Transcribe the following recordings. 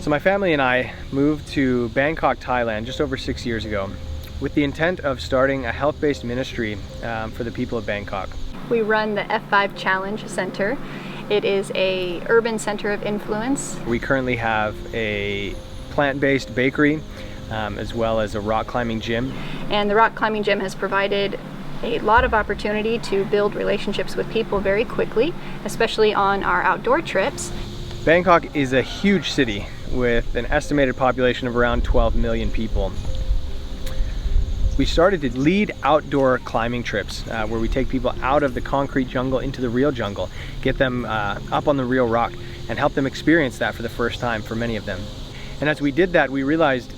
So my family and I moved to Bangkok, Thailand just over 6 years ago with the intent of starting a health-based ministry for the people of Bangkok. We run the F5 Challenge Center. It is a urban center of influence. We currently have a plant-based bakery as well as a rock climbing gym. And the rock climbing gym has provided a lot of opportunity to build relationships with people very quickly, especially on our outdoor trips. Bangkok is a huge city with an estimated population of around 12 million people. We started to lead outdoor climbing trips where we take people out of the concrete jungle into the real jungle, get them up on the real rock and help them experience that for the first time for many of them. And as we did that, we realized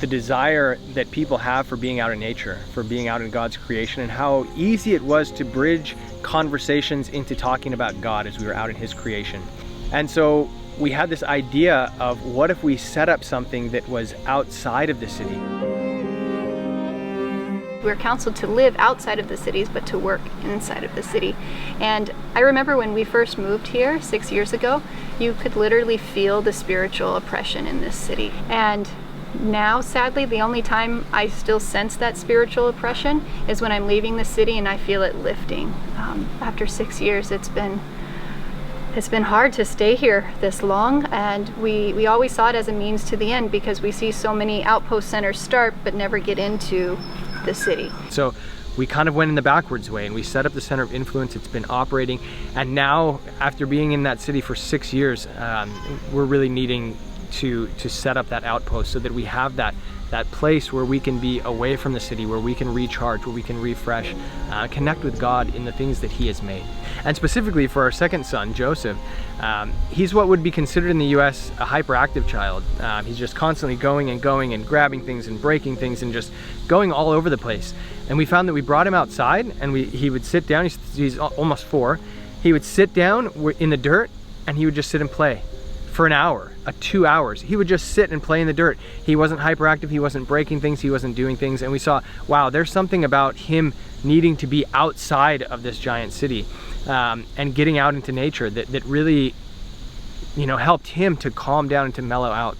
the desire that people have for being out in nature, for being out in God's creation, and how easy it was to bridge conversations into talking about God as we were out in His creation. And so we had this idea of what if we set up something that was outside of the city. We're counseled to live outside of the cities, but to work inside of the city. And I remember when we first moved here 6 years ago, you could literally feel the spiritual oppression in this city. And now, sadly, the only time I still sense that spiritual oppression is when I'm leaving the city and I feel it lifting. After 6 years, it's been hard to stay here this long, and we always saw it as a means to the end because we see so many outpost centers start but never get into the city. So we kind of went in the backwards way and we set up the center of influence. It's been operating, and now after being in that city for 6 years, we're really needing to set up that outpost so that we have that place where we can be away from the city, where we can recharge, where we can refresh, connect with God in the things that He has made. And specifically for our second son, Joseph, he's what would be considered in the US a hyperactive child. He's just constantly going and grabbing things and breaking things and just going all over the place. And we found that we brought him outside and he would sit down. He's almost 4. He would sit down in the dirt and he would just sit and play for an hour, 2 hours. He would just sit and play in the dirt. He wasn't hyperactive, he wasn't breaking things, he wasn't doing things, and we saw, wow, there's something about him needing to be outside of this giant city and getting out into nature that really, helped him to calm down and to mellow out.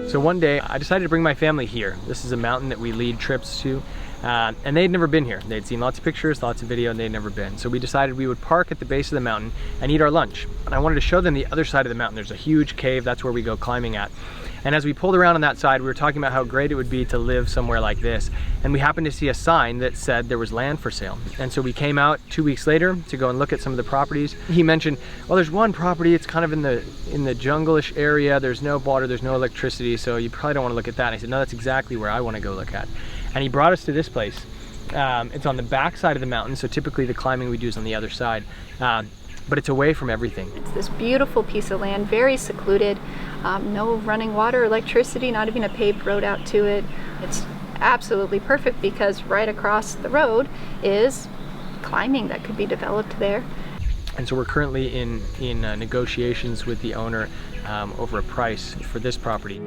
So one day I decided to bring my family here. This is a mountain that we lead trips to. And they'd never been here. They'd seen lots of pictures, lots of video, and they'd never been. So we decided we would park at the base of the mountain and eat our lunch. And I wanted to show them the other side of the mountain. There's a huge cave, that's where we go climbing at. And as we pulled around on that side, we were talking about how great it would be to live somewhere like this. And we happened to see a sign that said there was land for sale. And so we came out 2 weeks later to go and look at some of the properties. He mentioned, well, there's one property, it's kind of in the jungle-ish area. There's no water, there's no electricity, so you probably don't want to look at that. And I said, no, that's exactly where I want to go look at. And he brought us to this place. It's on the back side of the mountain, so typically the climbing we do is on the other side, but it's away from everything. It's this beautiful piece of land, very secluded, no running water, electricity, not even a paved road out to it. It's absolutely perfect because right across the road is climbing that could be developed there. And so we're currently in negotiations with the owner over a price for this property.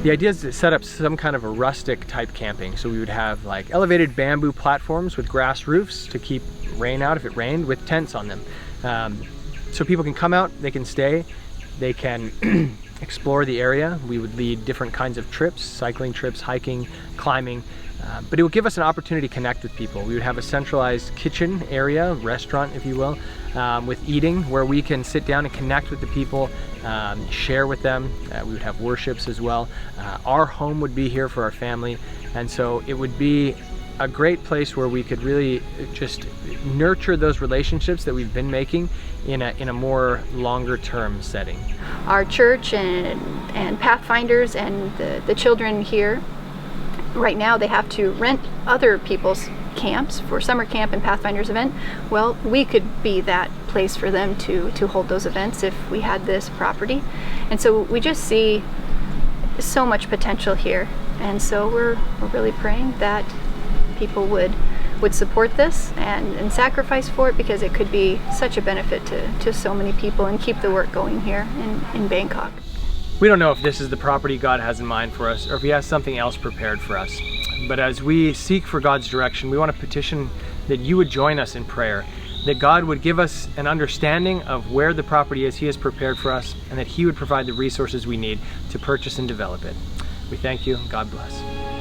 The idea is to set up some kind of a rustic type camping. So we would have like elevated bamboo platforms with grass roofs to keep rain out if it rained, with tents on them. So people can come out, they can stay, they can explore the area. We would lead different kinds of trips, cycling trips, hiking, climbing, but it would give us an opportunity to connect with people. We would have a centralized kitchen area, restaurant if you will, with eating, where we can sit down and connect with the people, share with them. We would have worships as well. Our home would be here for our family, and so it would be a great place where we could really just nurture those relationships that we've been making in a more longer term setting. Our church and Pathfinders and the children here, right now they have to rent other people's camps for summer camp and Pathfinders event. Well, we could be that place for them to hold those events if we had this property. And so we just see so much potential here. And so we're really praying that people would support this and sacrifice for it, because it could be such a benefit to so many people and keep the work going here in Bangkok. We don't know if this is the property God has in mind for us or if He has something else prepared for us. But as we seek for God's direction, we want to petition that you would join us in prayer, that God would give us an understanding of where the property is He has prepared for us, and that He would provide the resources we need to purchase and develop it. We thank you. God bless.